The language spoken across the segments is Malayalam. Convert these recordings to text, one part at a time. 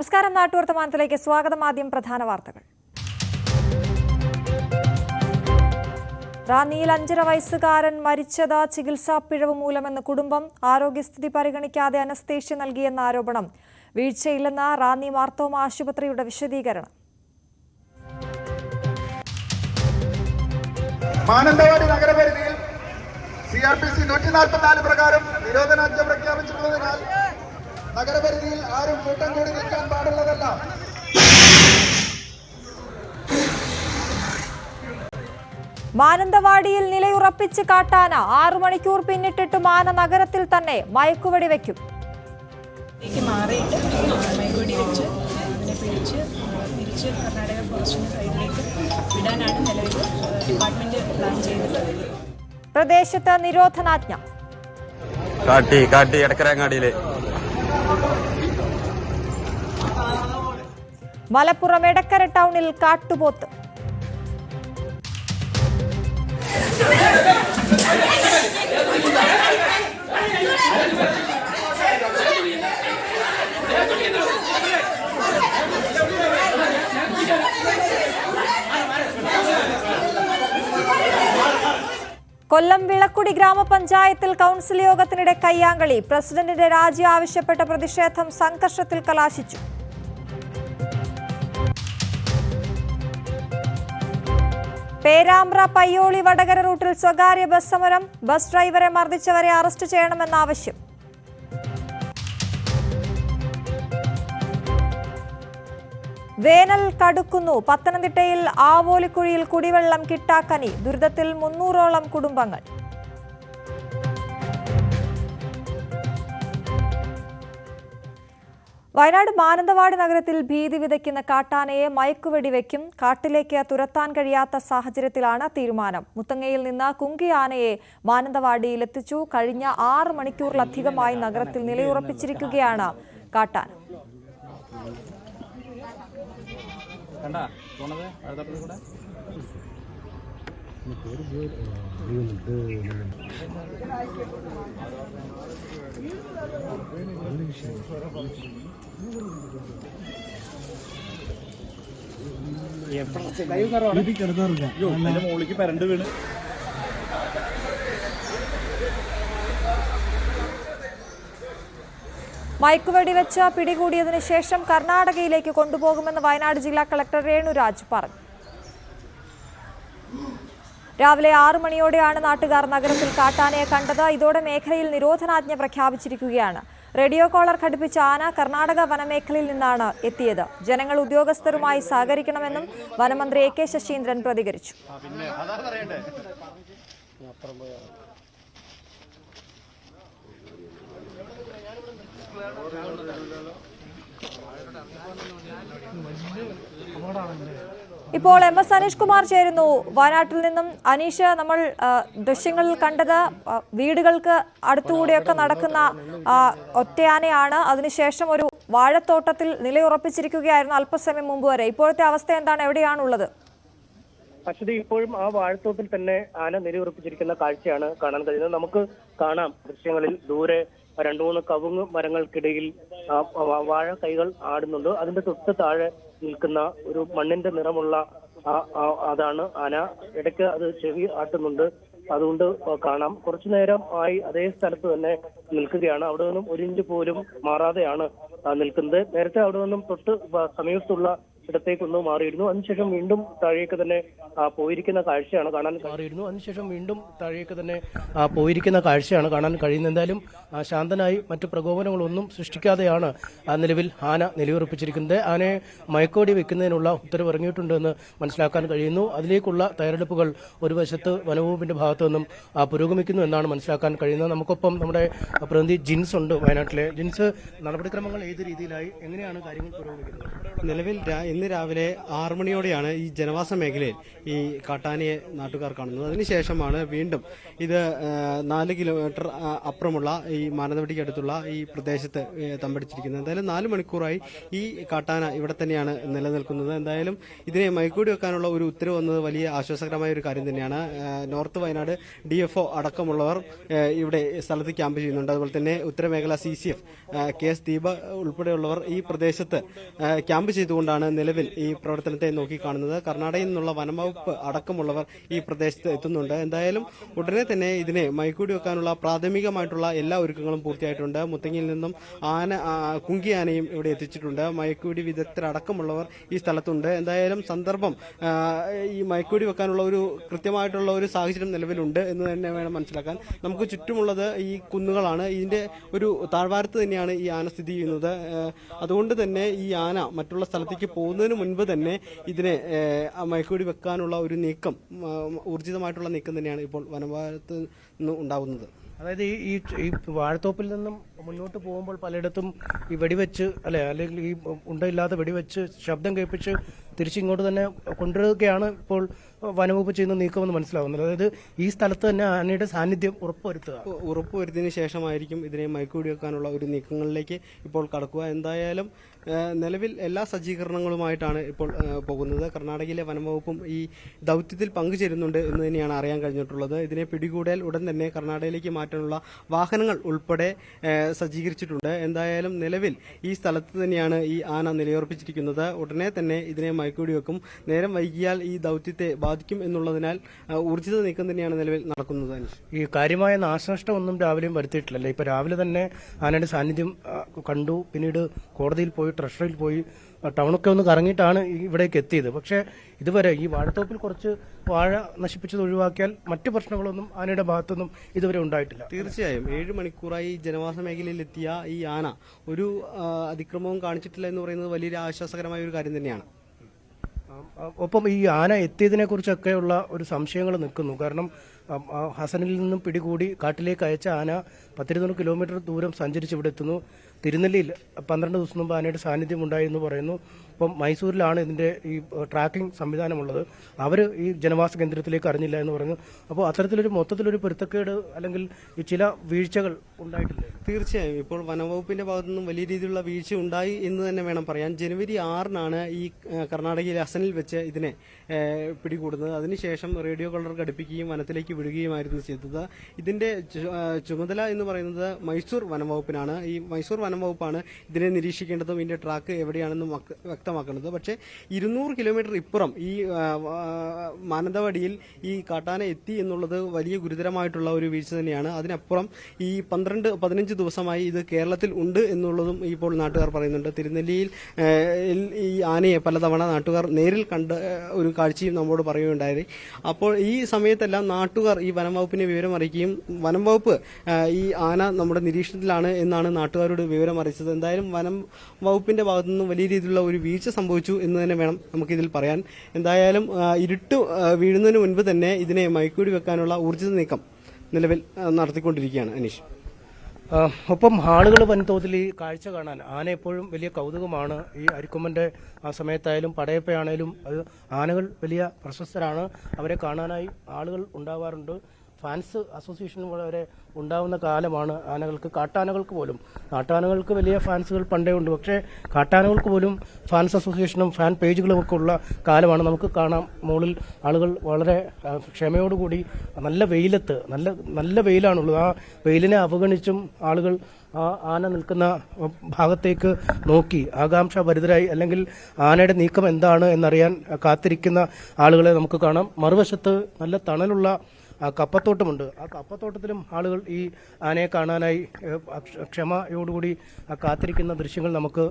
നമസ്കാരം. നാട്ടുവർത്തമാനത്തിലേക്ക് സ്വാഗതം. ആദ്യം പ്രധാന വാർത്തകൾ. റാന്നിയിൽ 5.5 വയസ്സുകാരൻ മരിച്ചത് ചികിത്സാ പിഴവ് മൂലമെന്ന് കുടുംബം. ആരോഗ്യസ്ഥിതി പരിഗണിക്കാതെ അനസ്തേഷ്യ നൽകിയെന്ന ആരോപണം. വീഴ്ചയില്ലെന്ന റാന്നി മാർത്തോമ ആശുപത്രിയുടെ വിശദീകരണം. മാനന്തവാടി നഗരപരിധിയിൽ CRPC 144 പ്രകാരം നിരോധനാജ്ഞ പ്രഖ്യാപിച്ചിട്ടുള്ളതിനാൽ നഗരപരിധിയിൽ ആരും കൂട്ടം കൂടി നിൽക്കാൻ പാടുള്ളതല്ല. മാനന്തവാടിയിൽ നിലയുറപ്പിച്ച് കാട്ടാന. 6 മണിക്കൂർ പിന്നിട്ടിട്ട് മാന നഗരത്തിൽ തന്നെ മയക്കുവെടി വയ്ക്കും. മാറിയിട്ട് മയക്കുവെടി വെച്ച് അതിനെ പിടിച്ച് തിരിച്ച് കർണാടക ഫോറസ്റ്റിന്റെ സൈഡിലേക്ക് വിടാനാണ് നിലവിൽ ഡിപ്പാർട്ട്മെന്റ് പ്ലാൻ ചെയ്തിട്ടുള്ളത്. പ്രദേശത്ത് നിരോധനാജ്ഞ. എടക്കരങ്ങാടിയിലെ മലപ്പുറം എടക്കര ടൗണിൽ കാട്ടുപോത്ത്. കൊല്ലം വിളക്കുടി ഗ്രാമപഞ്ചായത്തിൽ കൗൺസിൽ യോഗത്തിനിടെ കയ്യാങ്കളി. പ്രസിഡന്റിന്റെ രാജി ആവശ്യപ്പെട്ട പ്രതിഷേധം സംഘർഷത്തിൽ കലാശിച്ചു. പേരാമ്പ്ര പയ്യോളി വടകര റൂട്ടിൽ സ്വകാര്യ ബസ് സമരം. ബസ് ഡ്രൈവറെ മർദ്ദിച്ചവരെ അറസ്റ്റ് ചെയ്യണമെന്ന ആവശ്യം. വേനൽ കടുക്കുന്നു. പത്തനംതിട്ടയിൽ ആവോലിക്കുഴിയിൽ കുടിവെള്ളം കിട്ടാക്കനി. ദുരിതത്തിൽ 300ഓളം കുടുംബങ്ങൾ. വയനാട് മാനന്തവാടി നഗരത്തിൽ ഭീതി വിതയ്ക്കുന്ന കാട്ടാനയെ മയക്കുവെടി വയ്ക്കും. കാട്ടിലേക്ക് തുരത്താൻ കഴിയാത്ത സാഹചര്യത്തിലാണ് തീരുമാനം. മുത്തങ്ങയിൽ നിന്ന് കുങ്കി ആനയെ മാനന്തവാടിയിലെത്തിച്ചു. കഴിഞ്ഞ 6 മണിക്കൂറിലധികമായി നഗരത്തിൽ നിലയുറപ്പിച്ചിരിക്കുകയാണ് കാട്ടാന. മയക്കുവെടി വെച്ച് പിടികൂടിയതിനു ശേഷം കർണാടകയിലേക്ക് കൊണ്ടുപോകുമെന്ന് വയനാട് ജില്ലാ കളക്ടർ രേണുരാജ് പറഞ്ഞു. രാവിലെ 6 മണിയോടെയാണ് നാട്ടുകാർ നഗരത്തിൽ കാട്ടാനയെ കണ്ടത്. ഇതോടെ മേഖലയിൽ നിരോധനാജ്ഞ പ്രഖ്യാപിച്ചിരിക്കുകയാണ്. റേഡിയോ കോളർ ഘടിപ്പിച്ച ആന കർണാടക വനമേഖലയിൽ നിന്നാണ് എത്തിയത്. ജനങ്ങൾ ഉദ്യോഗസ്ഥരുമായി സഹകരിക്കണമെന്നും വനമന്ത്രി AK ശശീന്ദ്രൻ പ്രതികരിച്ചു. ഇപ്പോൾ MS അനീഷ് കുമാർ ചേരുന്നു വയനാട്ടിൽ നിന്നും. അനീഷ്, നമ്മൾ ദൃശ്യങ്ങളിൽ കണ്ടത് വീടുകൾക്ക് അടുത്തുകൂടിയൊക്കെ നടക്കുന്ന ഒറ്റയാനയാണ്. അതിനുശേഷം ഒരു വാഴത്തോട്ടത്തിൽ നിലയുറപ്പിച്ചിരിക്കുകയായിരുന്നു അല്പസമയം മുമ്പ് വരെ. ഇപ്പോഴത്തെ അവസ്ഥ എന്താണ്? എവിടെയാണുള്ളത്? അശ്വതി, ഇപ്പോഴും ആ വാഴത്തോട്ടിൽ തന്നെ ആന നിലയുറപ്പിച്ചിരിക്കുന്ന കാഴ്ചയാണ് കാണാൻ കഴിയുന്നത്. നമുക്ക് കാണാം ദൃശ്യങ്ങളിൽ ദൂരെ 2-3 കവുങ്ങ് മരങ്ങൾക്കിടയിൽ വാഴ കൈകൾ ആടുന്നുണ്ട്. അതിന്റെ തൊട്ട് താഴെ നിൽക്കുന്ന ഒരു മണ്ണിന്റെ നിറമുള്ള അതാണ് ആന. ഇടയ്ക്ക് അത് ചെവി ആട്ടുന്നുണ്ട്. അതുകൊണ്ട് കാണാം കുറച്ചു നേരം ആയി അതേ സ്ഥലത്ത് തന്നെ നിൽക്കുകയാണ്. അവിടെ നിന്നും 1 ഇഞ്ച് പോലും മാറാതെയാണ് നിൽക്കുന്നത്. നേരത്തെ അവിടെ നിന്നും തൊട്ട് സമീപത്തുള്ള ഇടത്തേക്കൊന്ന് മാറിയിരുന്നു. അതിനുശേഷം വീണ്ടും താഴേക്ക് തന്നെ പോയിരിക്കുന്ന കാഴ്ചയാണ് കാണാൻ കഴിയുന്നത്. എന്തായാലും ശാന്തനായി മറ്റു പ്രകോപനങ്ങളൊന്നും സൃഷ്ടിക്കാതെയാണ് നിലവിൽ ആന നിലയുറപ്പിച്ചിരിക്കുന്നത്. ആനയെ മയക്കുവെടി വെക്കുന്നതിനുള്ള ഉത്തരവ് ഇറങ്ങിയിട്ടുണ്ടെന്ന് മനസ്സിലാക്കാൻ കഴിയുന്നു. അതിലേക്കുള്ള തയ്യാറെടുപ്പുകൾ ഒരു വശത്ത് വനവകുപ്പിന്റെ ഭാഗത്തു നിന്നും പുരോഗമിക്കുന്നു എന്നാണ് മനസ്സിലാക്കാൻ കഴിയുന്നത്. നമുക്കൊപ്പം നമ്മുടെ പ്രതിനിധി ജിൻസ് ഉണ്ട് വയനാട്ടിലെ. ജിൻസ്, നടപടിക്രമങ്ങൾ ഏത് രീതിയിലായി, എങ്ങനെയാണ് കാര്യങ്ങൾ പുരോഗമിക്കുന്നത്? നിലവിൽ ഇന്ന് രാവിലെ 6 മണിയോടെയാണ് ഈ ജനവാസ മേഖലയിൽ ഈ കാട്ടാനയെ നാട്ടുകാർ കാണുന്നത്. അതിനുശേഷമാണ് വീണ്ടും ഇത് 4 കിലോമീറ്റർ അപ്പുറമുള്ള ഈ മാനന്തവാടിക്ക് അടുത്തുള്ള ഈ പ്രദേശത്ത് തമ്പടിച്ചിരിക്കുന്നത്. എന്തായാലും 4 മണിക്കൂറായി ഈ കാട്ടാന ഇവിടെ തന്നെയാണ് നിലനിൽക്കുന്നത്. എന്തായാലും ഇതിനെ മയക്കൂടി വെക്കാനുള്ള ഒരു ഉത്തരവ് വന്നത് വലിയ ആശ്വാസകരമായ ഒരു കാര്യം തന്നെയാണ്. നോർത്ത് വയനാട് DFO അടക്കമുള്ളവർ ഇവിടെ സ്ഥലത്ത് ക്യാമ്പ് ചെയ്യുന്നുണ്ട്. അതുപോലെ തന്നെ ഉത്തരമേഖല CCF KS ദീപ ഉൾപ്പെടെയുള്ളവർ ഈ പ്രദേശത്ത് ക്യാമ്പ് ചെയ്തുകൊണ്ടാണ് നിലവിൽ ഈ പ്രവർത്തനത്തെ നോക്കിക്കാണുന്നത്. കർണാടകയിൽ നിന്നുള്ള വനംവകുപ്പ് അടക്കമുള്ളവർ ഈ പ്രദേശത്ത് എത്തുന്നുണ്ട്. എന്തായാലും ഉടനെ തന്നെ ഇതിനെ മയക്കൂടി വെക്കാനുള്ള പ്രാഥമികമായിട്ടുള്ള എല്ലാ ഒരുക്കങ്ങളും പൂർത്തിയായിട്ടുണ്ട്. മുത്തങ്ങയിൽ നിന്നും കുങ്കി ആനയും ഇവിടെ എത്തിച്ചിട്ടുണ്ട്. മയക്കൂടി വിദഗ്ധരടക്കമുള്ളവർ ഈ സ്ഥലത്തുണ്ട്. എന്തായാലും സന്ദർഭം ഈ മയക്കൂടി വെക്കാനുള്ള ഒരു കൃത്യമായിട്ടുള്ള ഒരു സാഹചര്യം നിലവിലുണ്ട് എന്ന് തന്നെ വേണം മനസ്സിലാക്കാൻ. നമുക്ക് ചുറ്റുമുള്ളത് ഈ കുന്നുകളാണ്. ഇതിന്റെ ഒരു താഴ്വാരത്ത് തന്നെയാണ് ഈ ആന സ്ഥിതി ചെയ്യുന്നത്. അതുകൊണ്ട് തന്നെ ഈ ആന മറ്റുള്ള സ്ഥലത്തേക്ക് പോകുന്നതിന് മുൻപ് തന്നെ ഇതിനെ മയക്കൂടി വെക്കാനുള്ള ഒരു നീക്കം, ഊർജിതമായിട്ടുള്ള നീക്കം തന്നെയാണ് ഇപ്പോൾ വനംവകുപ്പിൽ നിന്ന് ഉണ്ടാകുന്നത്. അതായത് ഈ വാഴത്തോപ്പിൽ നിന്നും മുന്നോട്ട് പോകുമ്പോൾ പലയിടത്തും ഈ വെടിവെച്ച് അല്ലെങ്കിൽ ഈ ഉണ്ടയില്ലാതെ വെടിവെച്ച് ശബ്ദം കേൾപ്പിച്ച് തിരിച്ചിങ്ങോട്ട് തന്നെ കൊണ്ടുവരികയാണ് ഇപ്പോൾ വനംവകുപ്പ് ചെയ്യുന്ന നീക്കമെന്ന് മനസ്സിലാവുന്നത്. അതായത് ഈ സ്ഥലത്ത് തന്നെ ആനയുടെ സാന്നിധ്യം ഉറപ്പുവരുത്തിയതിനു ശേഷമായിരിക്കും ഇതിനെ മയക്കൂടി വെക്കാനുള്ള ഒരു നീക്കങ്ങളിലേക്ക് ഇപ്പോൾ കടക്കുക. എന്തായാലും നിലവിൽ എല്ലാ സജ്ജീകരണങ്ങളുമായിട്ടാണ് ഇപ്പോൾ പോകുന്നത്. കർണാടകയിലെ വനംവകുപ്പും ഈ ദൗത്യത്തിൽ പങ്കുചേരുന്നുണ്ട് എന്ന് തന്നെയാണ് അറിയാൻ കഴിഞ്ഞിട്ടുള്ളത്. ഇതിനെ പിടികൂടിയാൽ ഉടൻ തന്നെ കർണാടകയിലേക്ക് മാറ്റാനുള്ള വാഹനങ്ങൾ ഉൾപ്പെടെ സജ്ജീകരിച്ചിട്ടുണ്ട്. എന്തായാലും നിലവിൽ ഈ സ്ഥലത്ത് തന്നെയാണ് ഈ ആന നിലയുറപ്പിച്ചിരിക്കുന്നത്. ഉടനെ തന്നെ ഇതിനെ മയക്കൂടി വെക്കും. നേരം വൈകിയാൽ ഈ ദൗത്യത്തെ ബാധിക്കും എന്നുള്ളതിനാൽ ഊർജിത നീക്കം തന്നെയാണ് നിലവിൽ നടക്കുന്നത്. ഈ കാര്യമായ നാശനഷ്ടം ഒന്നും രാവിലെയും വരുത്തിയിട്ടില്ലല്ലേ? ഇപ്പൊ രാവിലെ തന്നെ ആനയുടെ സാന്നിധ്യം കണ്ടു. പിന്നീട് കോടതിയിൽ പോയി, ട്രഷറിയിൽ പോയി, ടൗണൊക്കെ ഒന്ന് കറങ്ങിയിട്ടാണ് ഇവിടേക്ക് എത്തിയത്. പക്ഷേ ഇതുവരെ ഈ വാഴത്തോപ്പിൽ കുറച്ച് വാഴ നശിപ്പിച്ചത് ഒഴിവാക്കിയാൽ മറ്റു പ്രശ്നങ്ങളൊന്നും ആനയുടെ ഭാഗത്തൊന്നും ഇതുവരെ ഉണ്ടായിട്ടില്ല. തീർച്ചയായും 7 മണിക്കൂറായി ജനവാസ മേഖലയിൽ എത്തിയ ഈ ആന ഒരു അതിക്രമവും കാണിച്ചിട്ടില്ല എന്ന് പറയുന്നത് വലിയൊരു ആശ്വാസകരമായ ഒരു കാര്യം തന്നെയാണ്. ഒപ്പം ഈ ആന എത്തിയതിനെ കുറിച്ചൊക്കെയുള്ള ഒരു സംശയങ്ങൾ നിൽക്കുന്നു. കാരണം ഹസനിൽ നിന്നും പിടികൂടി കാട്ടിലേക്ക് അയച്ച ആന 10-20 കിലോമീറ്റർ ദൂരം സഞ്ചരിച്ച് ഇവിടെ എത്തുന്നു. തിരുനെല്ലിയിൽ 12 ദിവസം മുമ്പ് ആനയുടെ സാന്നിധ്യം ഉണ്ടായെന്ന് പറയുന്നു. ഇപ്പം മൈസൂരിലാണ് ഇതിന്റെ ഈ ട്രാക്കിംഗ് സംവിധാനമുള്ളത്. അവർ ഈ ജനവാസ കേന്ദ്രത്തിലേക്ക് അറിഞ്ഞില്ല എന്ന് പറഞ്ഞു. അപ്പോൾ അത്തരത്തിലൊരു മൊത്തത്തിലൊരു പൊരുത്തക്കേട് അല്ലെങ്കിൽ ഈ ചില വീഴ്ചകൾ ഉണ്ടായിട്ടില്ലേ? തീർച്ചയായും ഇപ്പോൾ വനംവകുപ്പിന്റെ ഭാഗത്തു നിന്നും വലിയ രീതിയിലുള്ള വീഴ്ച ഉണ്ടായി എന്ന് തന്നെ വേണം പറയാൻ. ജനുവരി 6-നാണ് ഈ കർണാടകയിലെ ഹസനിൽ വെച്ച് ഇതിനെ പിടികൂടുന്നത്. അതിനുശേഷം റേഡിയോ കളർ ഘടിപ്പിക്കുകയും വനത്തിലേക്ക് വിടുകയുമായിരുന്നു ചെയ്തത്. ഇതിന്റെ ചുമതല എന്ന് പറയുന്നത് മൈസൂർ വനംവകുപ്പിനാണ്. ഈ മൈസൂർ വനംവകുപ്പാണ് ഇതിനെ നിരീക്ഷിക്കേണ്ടതും ഇതിന്റെ ട്രാക്ക് എവിടെയാണെന്നും വ്യക്തമാക്കുന്നത്. പക്ഷേ 200 കിലോമീറ്റർ ഇപ്പുറം ഈ മാനന്തവാടിയിൽ ഈ കാട്ടാന എത്തി എന്നുള്ളത് വലിയ ഗുരുതരമായിട്ടുള്ള ഒരു വീഴ്ച തന്നെയാണ്. അതിനപ്പുറം ഈ 15 ദിവസമായി ഇത് കേരളത്തിൽ ഉണ്ട് എന്നുള്ളതും ഇപ്പോൾ നാട്ടുകാർ പറയുന്നുണ്ട്. തിരുനെല്ലിയിൽ ഈ ആനയെ പലതവണ നാട്ടുകാർ നേരിൽ കണ്ട ഒരു കാഴ്ചയും നമ്മോട് പറയുകയുണ്ടായി. അപ്പോൾ ഈ സമയത്തെല്ലാം നാട്ടുകാർ ഈ വനംവകുപ്പിനെ വിവരം അറിയിക്കുകയും വനംവകുപ്പ് ഈ ആന നമ്മുടെ നിരീക്ഷണത്തിലാണ് എന്നാണ് നാട്ടുകാരോട് വിവരം അറിയിച്ചത്. എന്തായാലും വനം വകുപ്പിന്റെ ഭാഗത്തു നിന്നും വലിയ രീതിയിലുള്ള ഒരു വീഴ്ച സംഭവിച്ചു എന്ന് തന്നെ വേണം നമുക്കിതിൽ പറയാൻ. എന്തായാലും ഇരുട്ട് വീഴുന്നതിന് മുൻപ് തന്നെ ഇതിനെ മയക്കൂടി വെക്കാനുള്ള ഊർജിത നീക്കം നിലവിൽ നടത്തിക്കൊണ്ടിരിക്കുകയാണ്. അനീഷ്, ഒപ്പം ആളുകൾ വൻതോതിൽ ഈ കാഴ്ച കാണാൻ ആന എപ്പോഴും വലിയ കൗതുകമാണ്. ഈ അരിക്കൊമ്പന്റെ ആ സമയത്തായാലും പടയപ്പയാണേലും അത് ആനകൾ വലിയ പ്രശസ്തരാണ്. അവരെ കാണാനായി ആളുകൾ ഉണ്ടാവാറുണ്ട്. ഫാൻസ് അസോസിയേഷൻ വരെ ഉണ്ടാവുന്ന കാലമാണ് ആനകൾക്ക്. കാട്ടാനകൾക്ക് പോലും, നാട്ടാനകൾക്ക് വലിയ ഫാൻസുകൾ പണ്ടേ ഉണ്ട്. പക്ഷേ കാട്ടാനകൾക്ക് പോലും ഫാൻസ് അസോസിയേഷനും ഫാൻ പേജുകളും ഒക്കെ ഉള്ള കാലമാണ്. നമുക്ക് കാണാം മുകളിൽ ആളുകൾ വളരെ ക്ഷമയോടുകൂടി നല്ല വെയിലത്ത്, നല്ല വെയിലാണുള്ളത്. ആ വെയിലിനെ അവഗണിച്ചും ആളുകൾ ആ ആന നിൽക്കുന്ന ഭാഗത്തേക്ക് നോക്കി ആകാംക്ഷാഭരിതരായി അല്ലെങ്കിൽ ആനയുടെ നീക്കം എന്താണ് എന്നറിയാൻ കാത്തിരിക്കുന്ന ആളുകളെ നമുക്ക് കാണാം. മറുവശത്ത് നല്ല തണലുള്ള കപ്പത്തോട്ടമുണ്ട്. ആ കപ്പത്തോട്ടത്തിലും ആളുകൾ ഈ ആനയെ കാണാനായി ക്ഷമയോടുകൂടി കാത്തിരിക്കുന്ന ദൃശ്യങ്ങൾ നമുക്ക്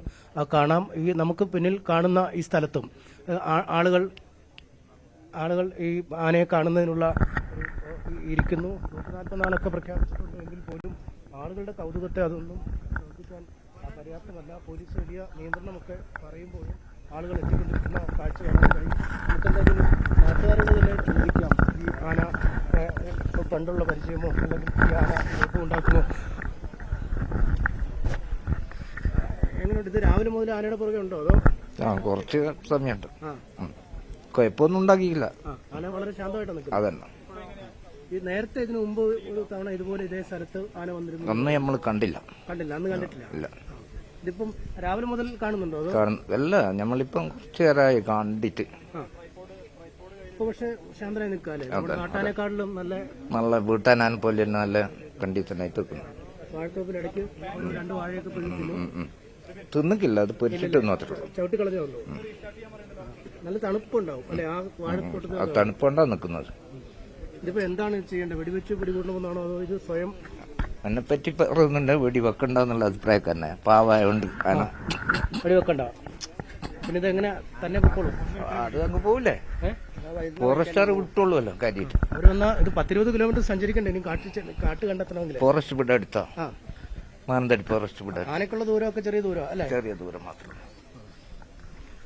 കാണാം. ഈ നമുക്ക് പിന്നിൽ കാണുന്ന ഈ സ്ഥലത്തും ആളുകൾ ഈ ആനയെ കാണുന്നതിനുള്ള ഇരിക്കുന്നു. 144 പ്രഖ്യാപിച്ചിട്ടുണ്ട് എങ്കിൽ പോലും ആളുകളുടെ കൗതുകത്തെ അതൊന്നും ശ്രദ്ധിക്കാൻ പര്യാപ്തമല്ല. പോലീസ് വലിയ നിയന്ത്രണമൊക്കെ പറയുമ്പോഴും ആളുകൾ എത്തിക്കൊണ്ടിരിക്കുന്ന കാഴ്ച കാണാൻ കഴിയും. നമുക്കെന്തായാലും നാട്ടുകാരോട് തന്നെ ചോദിക്കാം, ഈ ആന പണ്ടുള്ള പരിചയമോ അല്ലെങ്കിൽ ഈ ആന എളുപ്പം ഉണ്ടാക്കുമോ? എങ്ങനെയുണ്ട് ഇത്? രാവിലെ മുതൽ ആനയുടെ പുറകെ ഉണ്ടോ അതോ? കുറച്ച് സമയമുണ്ട്. കുഴപ്പമൊന്നും ഉണ്ടാക്കിയില്ല. ആന വളരെ ശാന്തമായിട്ടാണ് നിൽക്കുന്നത്. അതന്നെ. ഈ നേരത്തെ ഇതിനു മുമ്പ് ഒരു തവണ ഇതുപോലെ ഇതേ സ്ഥലത്ത് ആന വന്നിരുന്നു. അന്ന് നമ്മൾ കണ്ടില്ല. അന്ന് കണ്ടിട്ടില്ല. ഇല്ല. ഇതിപ്പം രാവിലെ മുതൽ കാണുന്നുണ്ടോ? അല്ല, നമ്മളിപ്പം കുറച്ചു നേരമായി കണ്ടിട്ട്. ഇപ്പൊ പക്ഷെ ശാന്തനായി നിൽക്കാല്ലേ? നാട്ടാനേക്കാളിലും നല്ല വീട്ടാനാൻ പോലെ നല്ല കണ്ടീഷനായിട്ട് നിൽക്കുന്നു. വാഴത്തോപ്പിലിടയ്ക്ക് 2 വാഴയൊക്കെ പിടിക്കുന്നു. തിന്നിക്കില്ല, അത് പൊരിച്ചിട്ട് മാത്രമേ ചവിട്ടി കളഞ്ഞേ ഉള്ളൂ. നല്ല തണുപ്പുണ്ടാവും അല്ലെ ആ വാഴത്തോട്ടത്തിൽ? തണുപ്പുണ്ടാ നിൽക്കുന്നത്. ഇതിപ്പോ എന്താണ് ചെയ്യേണ്ടത്? വെടിവെച്ച് പിടികൂടണമെന്നാണോ അതോ ഇത് സ്വയം? എന്നെ പറ്റി പറയുന്നുണ്ട് വെടി വെക്കണ്ടെന്നുള്ള അഭിപ്രായം തന്നെ. പാവായോണ്ട് ആന വെടിവെക്കണ്ട. പിന്നെ ഇതെങ്ങനെ തന്നെ പൊക്കോളൂ? അത് അങ്ങ് പോവില്ലേ? ഫോറസ്റ്റുകാർ വിട്ടോളൂല്ലോ കാര്യമായിട്ട്. അവര് വന്നാ ഇത് 10-20 കിലോമീറ്റർ സഞ്ചരിക്കണ്ടേ ഇനി കാട്ട് കണ്ടെത്തണമെങ്കിൽ? ഫോറസ്റ്റ് വിട അടുത്താ, മാനന്തവാടി ഫോറസ്റ്റ് വിട. ആനക്കുള്ള ദൂരമൊക്കെ ചെറിയ ദൂരം അല്ലേ? ചെറിയ ദൂരം മാത്രം.